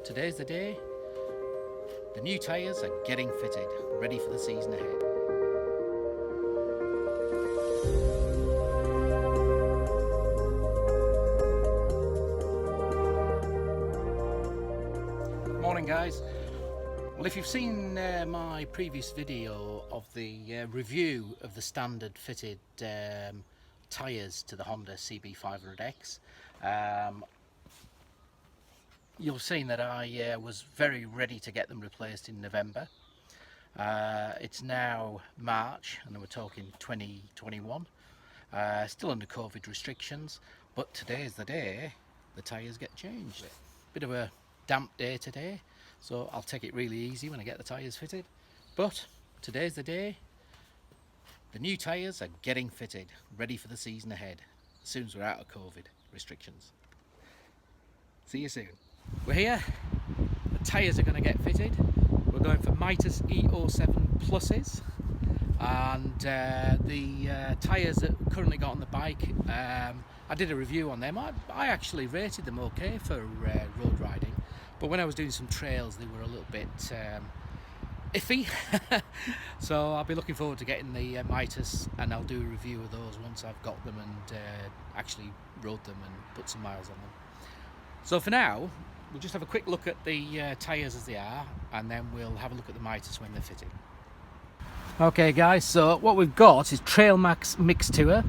today's the day. The new tyres are getting fitted, ready for the season ahead. Morning guys. Well, if you've seen my previous video of the review of the standard fitted tyres to the Honda CB500X, you'll have seen that I was very ready to get them replaced in November. It's now March and we're talking 2021, still under COVID restrictions, but today's the day the tyres get changed. Bit of a damp day today, so I'll take it really easy when I get the tyres fitted, but today's the day. The new tyres are getting fitted, ready for the season ahead, as soon as we're out of COVID restrictions. See you soon. We're here, the tyres are going to get fitted. We're going for Mitas E-07 pluses, and the tyres that we've currently got on the bike, I did a review on them. I actually rated them okay for road riding, but when I was doing some trails they were a little bit iffy. So I'll be looking forward to getting the Mitas, and I'll do a review of those once I've got them and actually rode them and put some miles on them. So for now, we'll just have a quick look at the tyres as they are, and then we'll have a look at the Mitas when they're fitted. Okay guys, so what we've got is Trail Max Mix Tour,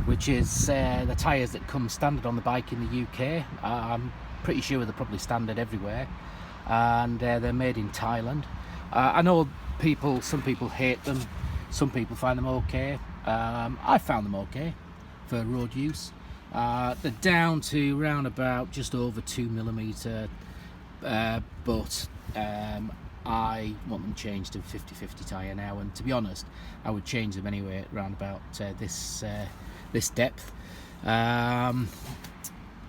which is the tyres that come standard on the bike in the UK. I'm pretty sure they're probably standard everywhere, and they're made in Thailand. I know some people hate them, some people find them okay. I found them okay for road use. They're down to around about just over 2mm, but I want them changed to 50/50 tyre now, and to be honest I would change them anyway at around about this depth.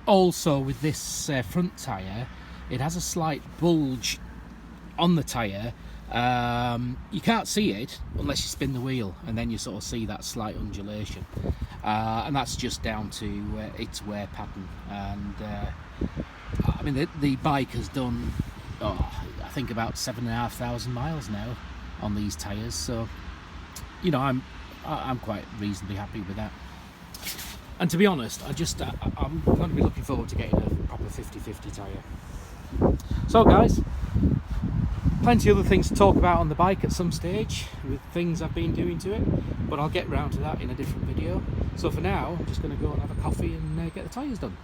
Also with this front tyre, it has a slight bulge on the tyre. You can't see it unless you spin the wheel, and then you sort of see that slight undulation, and that's just down to its wear pattern. And I mean the bike has done I think about 7,500 miles now on these tyres, so you know I'm quite reasonably happy with that. And to be honest, I'm going to be looking forward to getting a proper 50/50 tyre. So guys, plenty of other things to talk about on the bike at some stage with things I've been doing to it, but I'll get round to that in a different video. So for now, I'm just going to go and have a coffee and get the tyres done.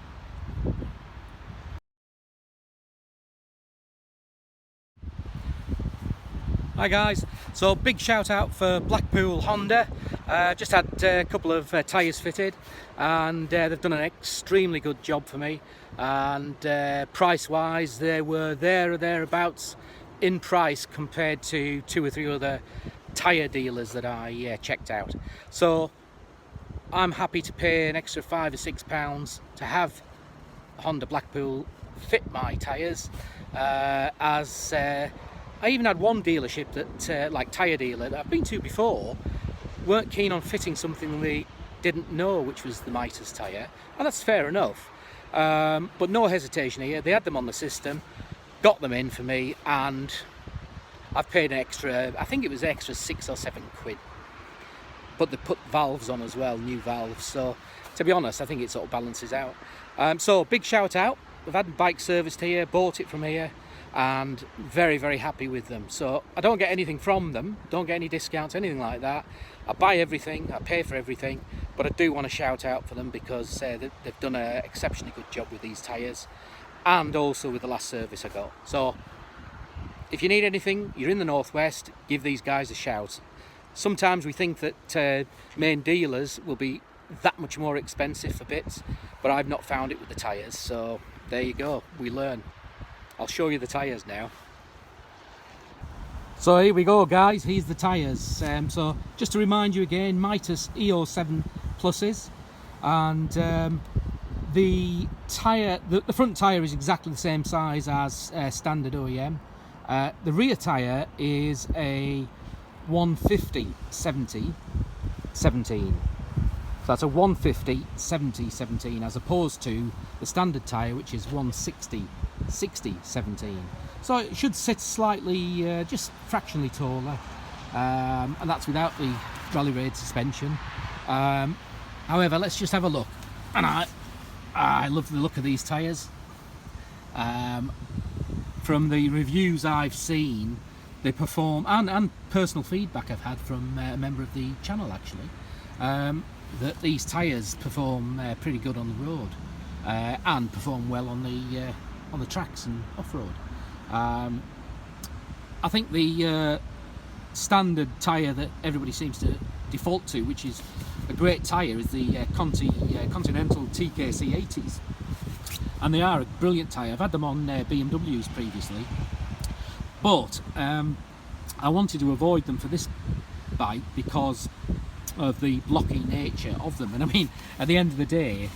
Hi guys, so big shout out for Blackpool Honda. Just had a couple of tyres fitted, and they've done an extremely good job for me, and price wise they were there or thereabouts in price compared to 2 or 3 other tyre dealers that I checked out. So I'm happy to pay an extra £5 or £6 to have Honda Blackpool fit my tyres, as I even had one dealership that, like tyre dealer that I've been to before, weren't keen on fitting something they didn't know, which was the Mitas tyre, and that's fair enough. But no hesitation here, they had them on the system, got them in for me, and I've paid an extra, I think it was extra 6 or 7 quid. But they put valves on as well, new valves, so to be honest I think it sort of balances out. So big shout out, I've had bike serviced here, bought it from here, and very very happy with them. So I don't get anything from them, don't get any discounts, anything like that. I buy everything, I pay for everything, but I do want to shout out for them because they've done an exceptionally good job with these tyres, and also with the last service I got. So if you need anything, you're in the northwest, give these guys a shout. Sometimes we think that main dealers will be that much more expensive for bits, but I've not found it with the tyres, so there you go, we learn. I'll show you the tyres now. So here we go guys, here's the tyres. So just to remind you again, Mitas E-07 pluses, and the front tyre is exactly the same size as standard OEM. The rear tyre is a 150/70/17. So that's a 150/70/17 as opposed to the standard tyre, which is 160 60/17, so it should sit slightly, just fractionally taller, and that's without the rally raid suspension. However, let's just have a look, and I love the look of these tyres. From the reviews I've seen, they perform, and personal feedback I've had from a member of the channel actually, that these tyres perform pretty good on the road, and perform well on the tracks and off-road. I think the standard tyre that everybody seems to default to, which is a great tyre, is the Continental TKC 80s. And they are a brilliant tyre. I've had them on BMWs previously, but I wanted to avoid them for this bike because of the blocky nature of them. And I mean, at the end of the day,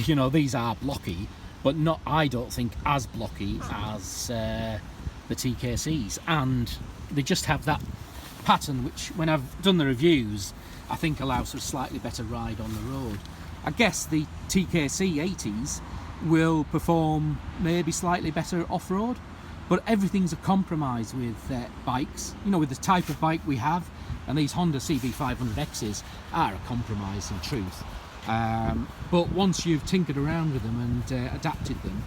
you know, these are blocky, but not, I don't think, as blocky as the TKCs, and they just have that pattern which, when I've done the reviews, I think allows for a slightly better ride on the road. I guess the TKC 80s will perform maybe slightly better off-road, but everything's a compromise with bikes, you know, with the type of bike we have, and these Honda CB500Xs are a compromise in truth. But once you've tinkered around with them and adapted them,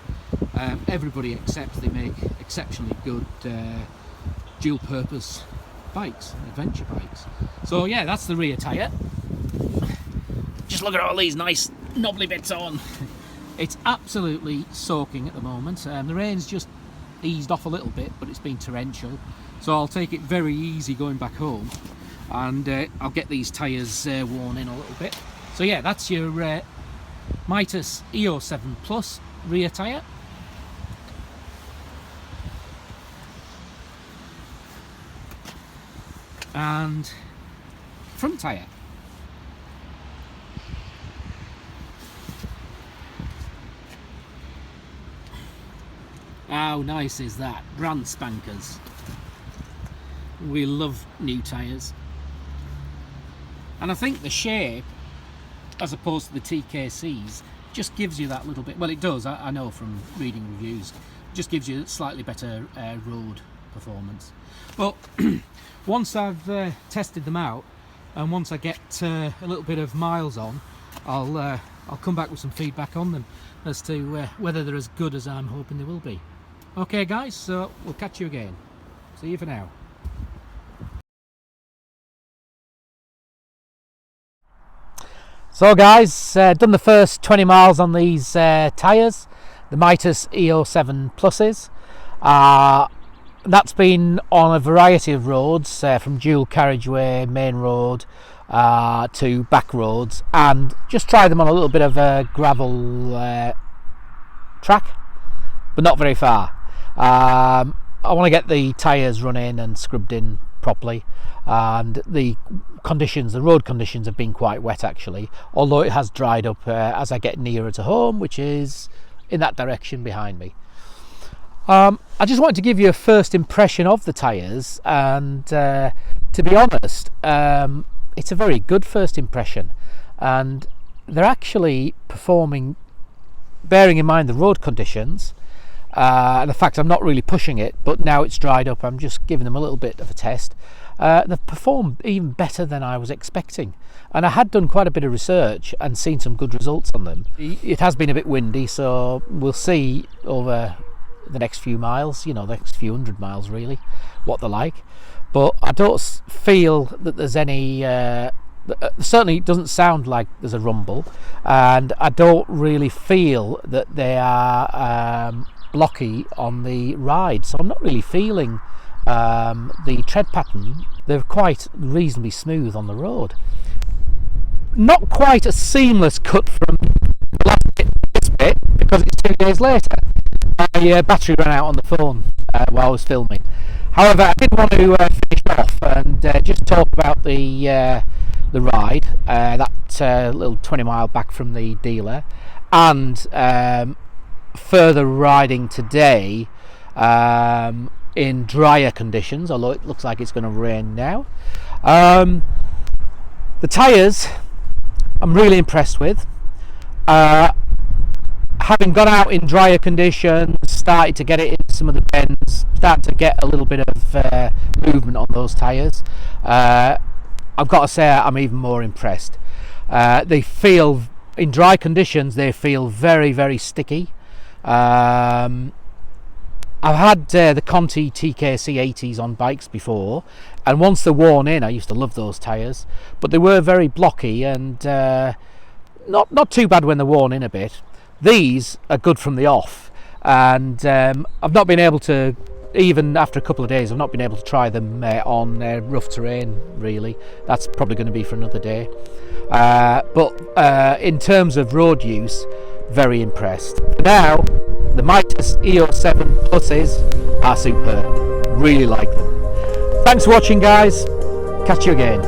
everybody accepts they make exceptionally good dual purpose bikes, adventure bikes. So yeah, that's the rear tyre. Just look at all these nice knobbly bits on. It's absolutely soaking at the moment. The rain's just eased off a little bit, but it's been torrential, so I'll take it very easy going back home, and I'll get these tyres worn in a little bit. So yeah, that's your Mitas E-07 Plus rear tyre. And front tyre. How nice is that? Brand spankers. We love new tyres. And I think the shape, as opposed to the TKCs, just gives you that little bit, well, it does, I know from reading reviews, just gives you slightly better road performance. But once I've tested them out, and once I get a little bit of miles on, I'll come back with some feedback on them as to whether they're as good as I'm hoping they will be. Okay guys, so we'll catch you again. See you for now. So guys, done the first 20 miles on these tyres, the Mitas E-07 Pluses. That's been on a variety of roads, from dual carriageway, main road, to back roads, and just tried them on a little bit of a gravel track, but not very far. I want to get the tyres run in and scrubbed in properly, and the road conditions have been quite wet actually, although it has dried up as I get nearer to home, which is in that direction behind me. I just wanted to give you a first impression of the tyres, and to be honest, it's a very good first impression, and they're actually performing, bearing in mind the road conditions, and the fact I'm not really pushing it, but now it's dried up, I'm just giving them a little bit of a test. They've performed even better than I was expecting, and I had done quite a bit of research and seen some good results on them. It has been a bit windy, so we'll see over the next few miles, you know, the next few 100 miles really, what they're like. But I don't feel that there's any, certainly it doesn't sound like there's a rumble, and I don't really feel that they are blocky on the ride, so I'm not really feeling the tread pattern. They're quite reasonably smooth on the road. Not quite a seamless cut from the last bit to this bit, because it's 2 days later. My battery ran out on the phone while I was filming. However, I did want to finish off and just talk about the ride, that little 20-mile back from the dealer, and further riding today in drier conditions, although it looks like it's going to rain now. The tyres I'm really impressed with. having gone out in drier conditions, started to get it in some of the bends, started to get a little bit of movement on those tyres. I've got to say I'm even more impressed. They feel, in dry conditions, they feel very, very sticky. I've had the Conti TKC 80s on bikes before, and once they're worn in, I used to love those tyres, but they were very blocky and not too bad when they're worn in a bit. These are good from the off, and I've not been able to, even after a couple of days, I've not been able to try them on rough terrain really. That's probably going to be for another day. But in terms of road use, very impressed. For now, the Mitas E-07 Pluses are superb. Really like them. Thanks for watching, guys. Catch you again.